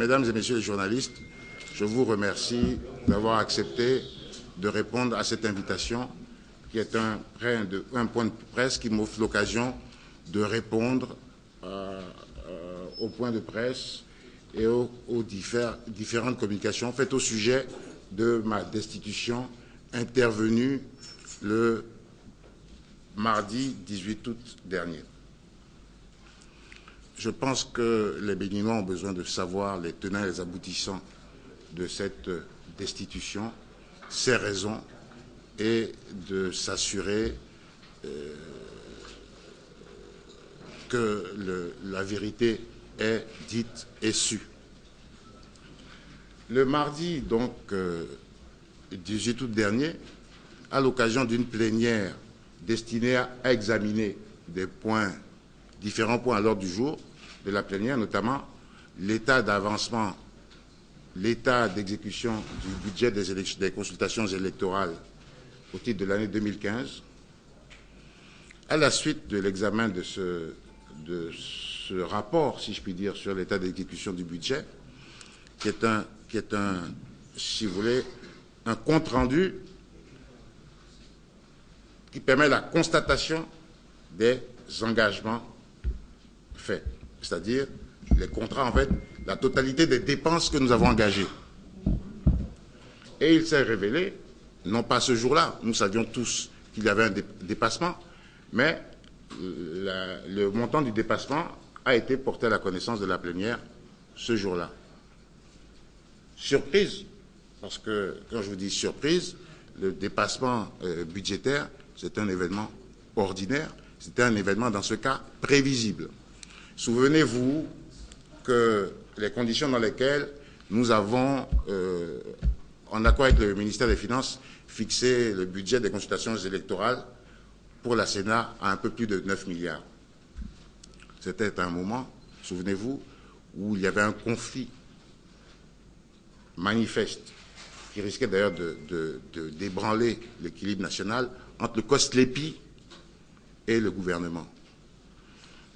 Mesdames et messieurs les journalistes, je vous remercie d'avoir accepté de répondre à cette invitation qui est un point de presse qui m'offre l'occasion de répondre aux points de presse et aux différentes communications faites au sujet de ma destitution intervenue le mardi 18 août dernier. Je pense que les Béninois ont besoin de savoir les tenants et les aboutissants de cette destitution, ses raisons, et de s'assurer que la vérité est dite et sue. Le mardi, donc, 18 août dernier, à l'occasion d'une plénière destinée à examiner différents points à l'ordre du jour de la plénière, notamment l'état d'avancement, l'état d'exécution du budget des consultations électorales au titre de l'année 2015. À la suite de l'examen de ce rapport, si je puis dire, sur l'état d'exécution du budget, qui est un, si vous voulez, un compte-rendu qui permet la constatation des engagements faits, c'est-à-dire les contrats, en fait, la totalité des dépenses que nous avons engagées. Et il s'est révélé, non pas ce jour-là, nous savions tous qu'il y avait un dépassement, mais le montant du dépassement a été porté à la connaissance de la plénière ce jour-là. Surprise, parce que quand je vous dis surprise, le dépassement budgétaire, c'est un événement ordinaire, c'était un événement dans ce cas prévisible. Souvenez-vous que les conditions dans lesquelles nous avons, en accord avec le ministère des Finances, fixé le budget des consultations électorales pour la Sénat à un peu plus de 9 milliards. C'était un moment, souvenez-vous, où il y avait un conflit manifeste qui risquait d'ailleurs de d'ébranler l'équilibre national entre le COSLEPI et le gouvernement.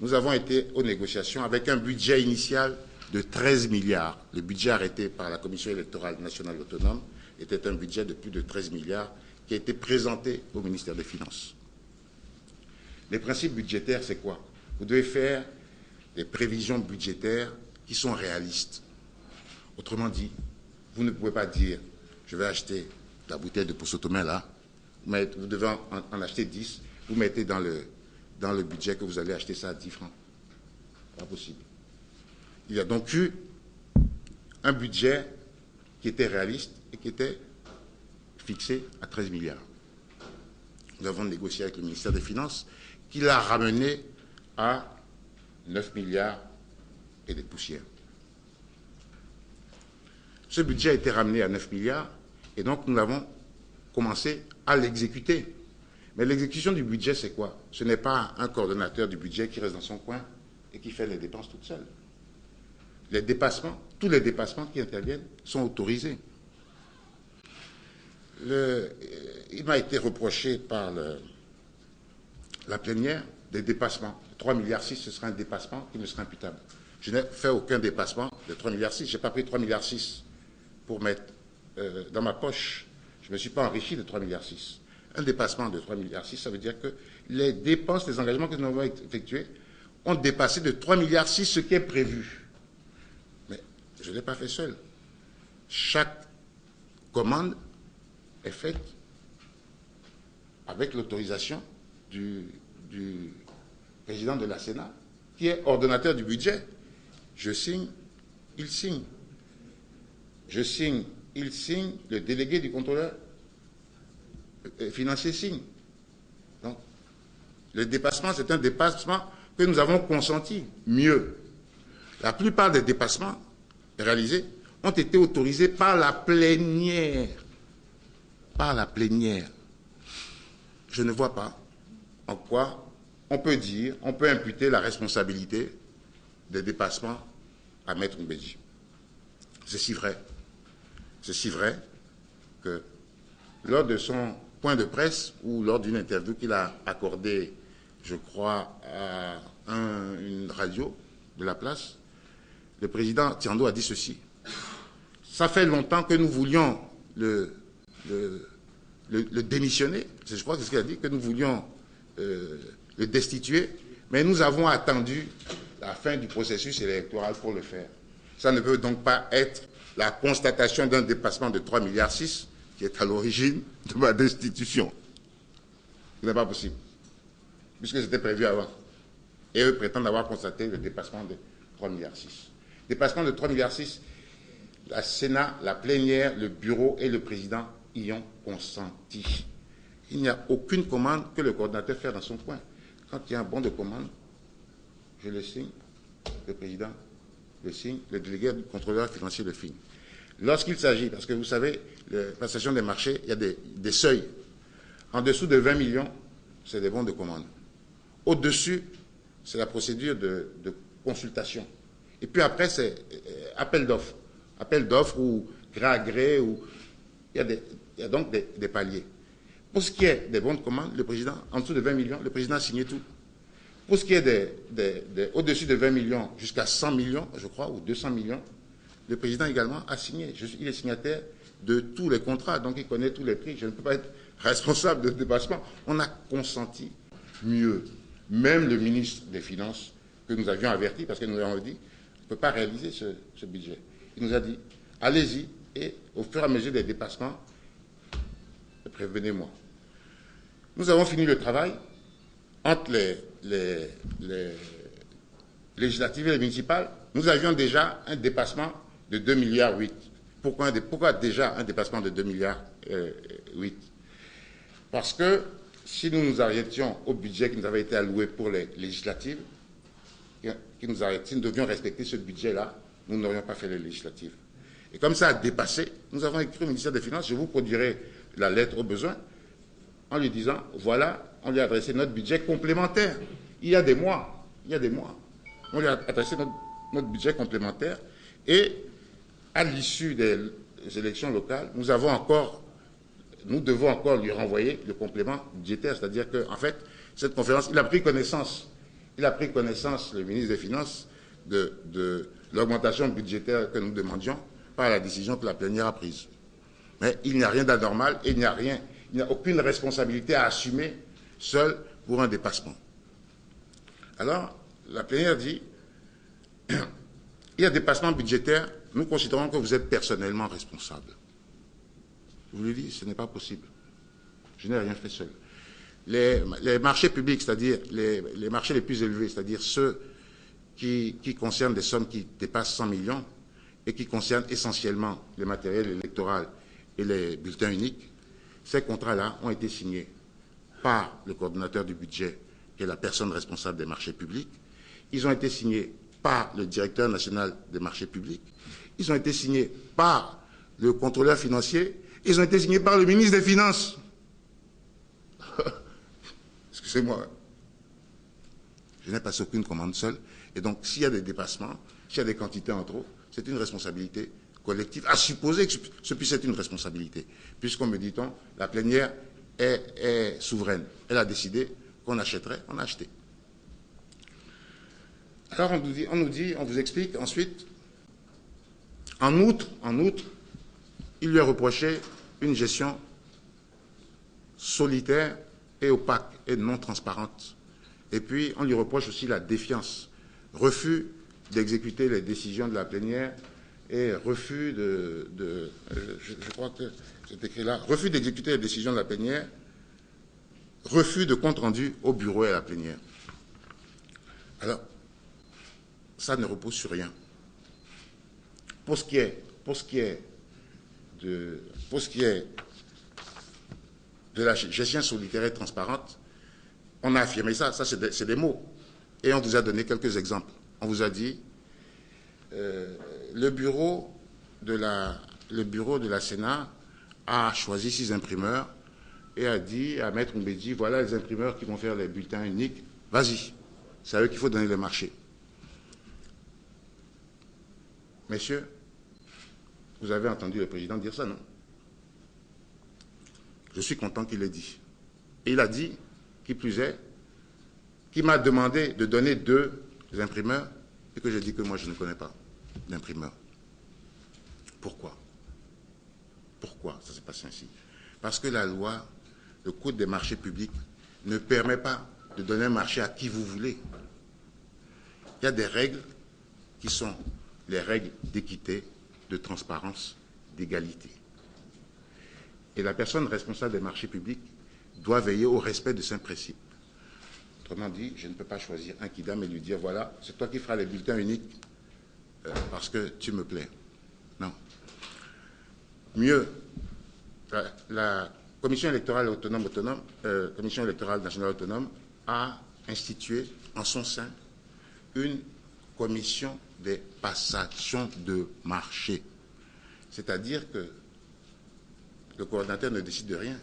Nous avons été aux négociations avec un budget initial de 13 milliards. Le budget arrêté par la Commission électorale nationale autonome était un budget de plus de 13 milliards qui a été présenté au ministère des Finances. Les principes budgétaires, c'est quoi? Vous devez faire des prévisions budgétaires qui sont réalistes. Autrement dit, vous ne pouvez pas dire « je vais acheter la bouteille de Poussotomé là », vous devez en acheter 10, vous mettez dans le budget que vous allez acheter ça à 10 francs. Pas possible. Il y a donc eu un budget qui était réaliste et qui était fixé à 13 milliards. Nous avons négocié avec le ministère des Finances qui l'a ramené à 9 milliards et des poussières. Ce budget a été ramené à 9 milliards et donc nous avons commencé à l'exécuter. Mais l'exécution du budget, c'est quoi? Ce n'est pas un coordonnateur du budget qui reste dans son coin et qui fait les dépenses toute seule. Les dépassements, tous les dépassements qui interviennent sont autorisés. Il m'a été reproché par la plénière des dépassements. 3,6 milliards, ce sera un dépassement qui ne sera imputable. Je n'ai fait aucun dépassement de 3,6 milliards. Je n'ai pas pris 3,6 milliards pour mettre dans ma poche. Je ne me suis pas enrichi de 3,6 milliards. Un dépassement de 3,6 milliards, ça veut dire que les dépenses, les engagements que nous avons effectués ont dépassé de 3,6 milliards ce qui est prévu. Mais je ne l'ai pas fait seul. Chaque commande est faite avec l'autorisation du président de la Sénat, qui est ordonnateur du budget. Je signe, il signe. Je signe, il signe, le délégué du contrôleur financier signe. Donc, le dépassement, c'est un dépassement que nous avons consenti. Mieux, la plupart des dépassements réalisés ont été autorisés par la plénière. Par la plénière. Je ne vois pas en quoi on peut dire, on peut imputer la responsabilité des dépassements à Maître Mbedji. C'est si vrai. C'est si vrai que lors de son point de presse ou lors d'une interview qu'il a accordée, je crois, à une radio de la place, le président Tiando a dit ceci. Ça fait longtemps que nous voulions le démissionner, je crois que c'est ce qu'il a dit, que nous voulions le destituer, mais nous avons attendu la fin du processus électoral pour le faire. Ça ne peut donc pas être la constatation d'un dépassement de 3,6 milliards qui est à l'origine de ma destitution. Ce n'est pas possible, puisque c'était prévu avant. Et eux prétendent avoir constaté le dépassement de 3,6 milliards. Dépassement de 3,6 milliards, la Sénat, la plénière, le bureau et le président y ont consenti. Il n'y a aucune commande que le coordinateur fait dans son coin. Quand il y a un bon de commande, je le signe, le président le signe, le délégué du contrôleur financier le signe. Lorsqu'il s'agit, parce que vous savez, la passation des marchés, il y a des seuils. En dessous de 20 millions, c'est des bons de commande. Au-dessus, c'est la procédure de consultation. Et puis après, c'est appel d'offres. Appel d'offres ou gré à gré. Il y a donc des paliers. Pour ce qui est des bons de commande, le président, en dessous de 20 millions, le président a signé tout. Pour ce qui est au-dessus de 20 millions jusqu'à 100 millions, je crois, ou 200 millions, le président également a signé. Il est signataire de tous les contrats, donc il connaît tous les prix. Je ne peux pas être responsable de ce dépassement. On a consenti mieux. Même le ministre des Finances, que nous avions averti, parce que nous avons dit, on ne peut pas réaliser ce budget. Il nous a dit, allez-y, et au fur et à mesure des dépassements, prévenez-moi. Nous avons fini le travail entre les législatives et les municipales. Nous avions déjà un dépassement de 2,8 milliards. Pourquoi déjà un dépassement de 2,8 milliards? Parce que si nous nous arrêtions au budget qui nous avait été alloué pour les législatives, si nous devions respecter ce budget-là, nous n'aurions pas fait les législatives. Et comme ça a dépassé, nous avons écrit au ministère des Finances, je vous produirai la lettre au besoin, en lui disant, voilà, on lui a adressé notre budget complémentaire. Il y a des mois, on lui a adressé notre budget complémentaire, et à l'issue des élections locales, nous devons encore lui renvoyer le complément budgétaire, c'est-à-dire qu'en fait, cette conférence, il a pris connaissance, le ministre des Finances, de l'augmentation budgétaire que nous demandions par la décision que la plénière a prise. Mais il n'y a rien d'anormal et il n'y a aucune responsabilité à assumer seul pour un dépassement. Alors, la plénière dit, il y a dépassement budgétaire, nous considérons que vous êtes personnellement responsable. Je vous le dis, ce n'est pas possible. Je n'ai rien fait seul. Les marchés publics, c'est-à-dire les marchés les plus élevés, c'est-à-dire ceux qui concernent des sommes qui dépassent 100 millions et qui concernent essentiellement les matériels électoraux et les bulletins uniques, ces contrats-là ont été signés par le coordonnateur du budget, qui est la personne responsable des marchés publics. Ils ont été signés par le directeur national des marchés publics. Ils ont été signés par le contrôleur financier. Ils ont été signés par le ministre des Finances. Excusez-moi. Je n'ai passé aucune commande seule. Et donc, s'il y a des dépassements, s'il y a des quantités en trop, c'est une responsabilité collective. À supposer que ce puisse être une responsabilité. Puisqu'on me dit-on, la plénière est souveraine. Elle a décidé qu'on achèterait, on a acheté. Alors, on vous explique ensuite, en outre, il lui a reproché une gestion solitaire et opaque et non transparente. Et puis, on lui reproche aussi la défiance, refus d'exécuter les décisions de la plénière et refus je crois que c'est écrit là, refus d'exécuter les décisions de la plénière, refus de compte rendu au bureau et à la plénière. Alors, ça ne repose sur rien. Pour ce qui est de la gestion solitaire et transparente, on a affirmé ça c'est des mots. Et on vous a donné quelques exemples. On vous a dit, le bureau de la Sénat a choisi 6 imprimeurs et a dit à Maître Mbedji, voilà les imprimeurs qui vont faire les bulletins uniques, vas-y, c'est à eux qu'il faut donner le marché. Messieurs, vous avez entendu le président dire ça, non? Je suis content qu'il l'ait dit. Et il a dit, qui plus est, qu'il m'a demandé de donner 2 imprimeurs et que j'ai dit que moi je ne connais pas. d'imprimeurs. Pourquoi? Pourquoi ça s'est passé ainsi? Parce que la loi, le Code des marchés publics, ne permet pas de donner un marché à qui vous voulez. Il y a des règles qui sont les règles d'équité, de transparence, d'égalité. Et la personne responsable des marchés publics doit veiller au respect de ces principes. Autrement dit, je ne peux pas choisir un kidam et lui dire, voilà, c'est toi qui feras les bulletins uniques parce que tu me plais. Non. Mieux, la Commission électorale Commission électorale nationale autonome a institué en son sein une commission des passations de marché. C'est-à-dire que le coordinateur ne décide de rien.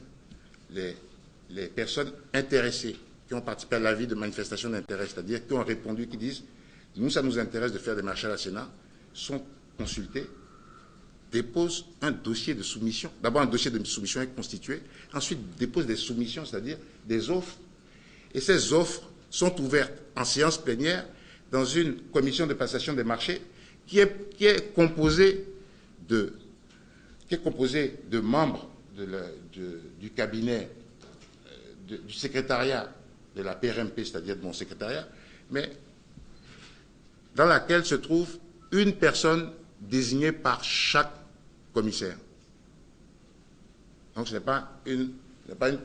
Les personnes intéressées qui ont participé à l'avis de manifestation d'intérêt, c'est-à-dire qui ont répondu, qui disent « nous, ça nous intéresse de faire des marchés à la Sénat », sont consultés, déposent un dossier de soumission. D'abord, un dossier de soumission est constitué, ensuite déposent des soumissions, c'est-à-dire des offres. Et ces offres sont ouvertes en séance plénière dans une commission de passation des marchés qui est composée de membres du cabinet, du secrétariat de la PRMP, c'est-à-dire de mon secrétariat, mais dans laquelle se trouve une personne désignée par chaque commissaire. Donc ce n'est pas une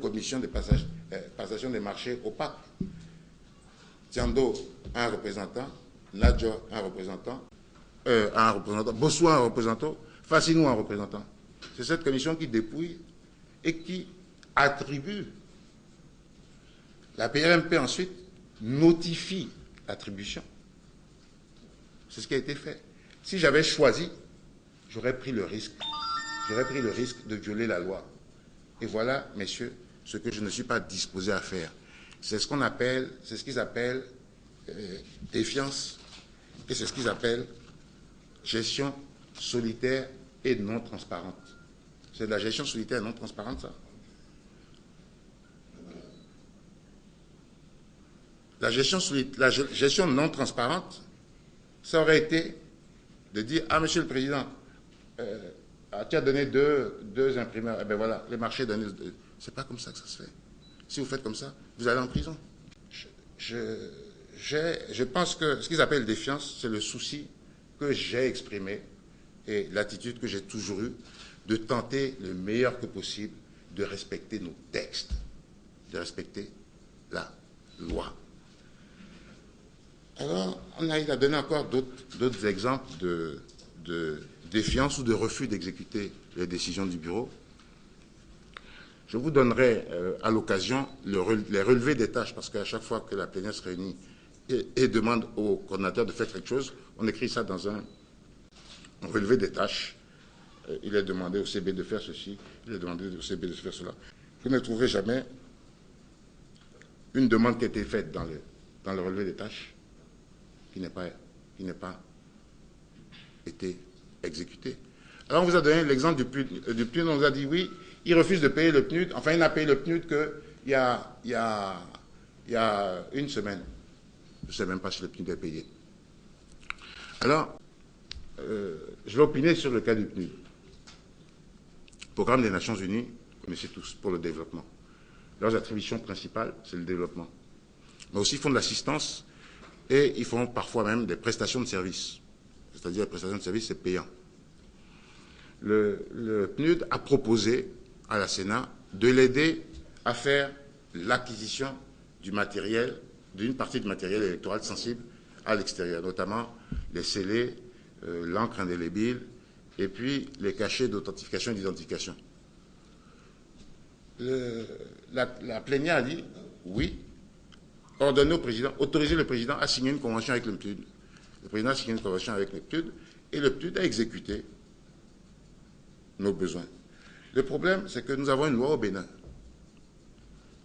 commission de passation des marchés opaque. Tiando a un représentant, Nadjo a un représentant, Bossou a un représentant, Fassinou a un représentant. C'est cette commission qui dépouille et qui attribue. La PRMP ensuite notifie l'attribution. C'est ce qui a été fait. Si j'avais choisi, j'aurais pris le risque. J'aurais pris le risque de violer la loi. Et voilà, messieurs, ce que je ne suis pas disposé à faire. C'est ce qu'on appelle, c'est ce qu'ils appellent défiance, et c'est ce qu'ils appellent gestion solitaire et non transparente. C'est de la gestion solitaire et non transparente, ça. La gestion non transparente, ça aurait été de dire, ah, monsieur le président, tu as donné deux imprimeurs, eh bien voilà, les marchés donnés. C'est pas comme ça que ça se fait. Si vous faites comme ça, vous allez en prison. Je pense que ce qu'ils appellent défiance, c'est le souci que j'ai exprimé et l'attitude que j'ai toujours eue de tenter le meilleur que possible de respecter nos textes, de respecter la loi. Alors, il a donné encore d'autres exemples de défiance ou de refus d'exécuter les décisions du bureau. Je vous donnerai à l'occasion les relevés des tâches, parce qu'à chaque fois que la plénière se réunit et demande au coordinateur de faire quelque chose, on écrit ça dans un relevé des tâches. Il est demandé au CB de faire ceci, il est demandé au CB de faire cela. Vous ne trouverez jamais une demande qui a été faite dans le relevé des tâches qui n'est pas été exécutée. Alors on vous a donné l'exemple du PNUD, on vous a dit oui, il refuse de payer le PNUD, enfin il n'a payé le PNUD qu'il y a une semaine. Je ne sais même pas si le PNUD est payé. Alors, je vais opiner sur le cas du PNUD. Programme des Nations Unies, vous connaissez tous, pour le développement. Leurs attributions principales, c'est le développement. Mais aussi, ils font de l'assistance et ils font parfois même des prestations de services. C'est-à-dire, les prestations de services, c'est payant. Le PNUD a proposé à la Sénat de l'aider à faire l'acquisition du matériel, d'une partie du matériel électoral sensible à l'extérieur, notamment les scellés, l'encre indélébile et puis les cachets d'authentification et d'identification. La plénière a dit oui, ordonner au président, autoriser le président à signer une convention avec le PNUD. Le président a signé une convention avec le PNUD et le PNUD a exécuté nos besoins. Le problème, c'est que nous avons une loi au Bénin.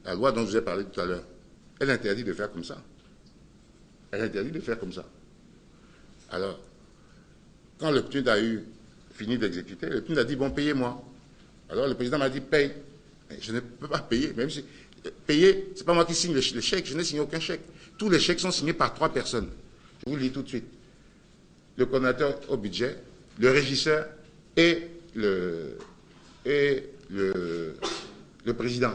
La loi dont je vous ai parlé tout à l'heure, elle interdit de faire comme ça. Elle interdit de faire comme ça. Alors, quand le PNUD a fini d'exécuter, le PNUD a dit, bon, payez-moi. Alors, le président m'a dit, paye. Mais je ne peux pas payer, même si... Payer, ce n'est pas moi qui signe les chèques, je n'ai signé aucun chèque. Tous les chèques sont signés par 3 personnes. Je vous le dis tout de suite. le coordinateur au budget, le régisseur et le président.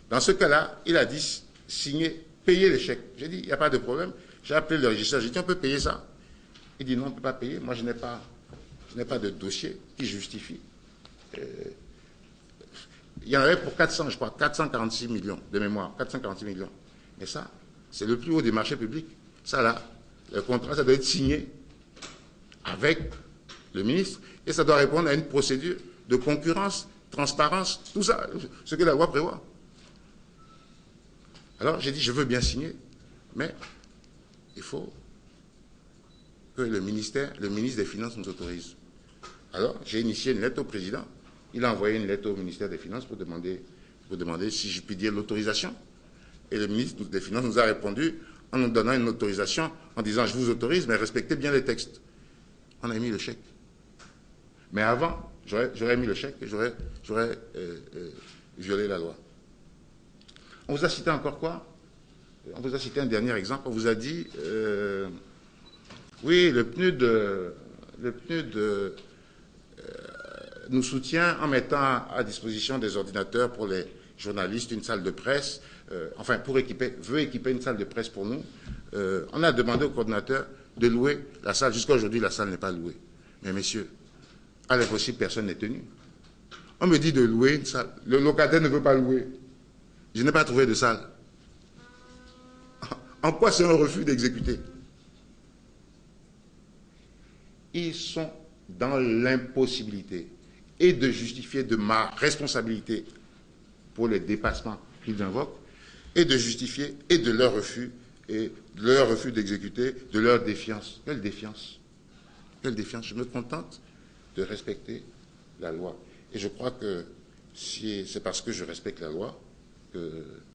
Dans ce cas-là, il a dit signer, payer le chèque. J'ai dit, il n'y a pas de problème. J'ai appelé le régisseur, j'ai dit, on peut payer ça? Il dit, non, on ne peut pas payer. Moi, je n'ai pas de dossier qui justifie. Il y en avait pour 400, je crois, 446 millions de mémoire, 446 millions. Mais ça, c'est le plus haut des marchés publics. Ça, là, le contrat, ça doit être signé avec le ministre et ça doit répondre à une procédure de concurrence, transparence, tout ça, ce que la loi prévoit. Alors, j'ai dit, je veux bien signer, mais il faut que le ministre des Finances nous autorise. Alors, j'ai initié une lettre au président. Il a envoyé une lettre au ministère des Finances pour demander si je puis dire l'autorisation. Et le ministre des Finances nous a répondu en nous donnant une autorisation, en disant, je vous autorise, mais respectez bien les textes. On a mis le chèque. Mais avant, j'aurais mis le chèque et j'aurais violé la loi. On vous a cité encore quoi? On vous a cité un dernier exemple. On vous a dit, oui, le PNUD nous soutient en mettant à disposition des ordinateurs pour les journalistes, une salle de presse, enfin, veut équiper une salle de presse pour nous. On a demandé au coordinateur de louer la salle. Jusqu'à aujourd'hui, la salle n'est pas louée. Mais messieurs, à l'impossible, personne n'est tenu. On me dit de louer une salle. Le locataire ne veut pas louer. Je n'ai pas trouvé de salle. En quoi c'est un refus d'exécuter? Ils sont dans l'impossibilité et de justifier de ma responsabilité pour les dépassements qu'ils invoquent et de justifier et de leur refus d'exécuter, de leur défiance. Quelle défiance? Quelle défiance? Je me contente de respecter la loi. Et je crois que c'est parce que je respecte la loi que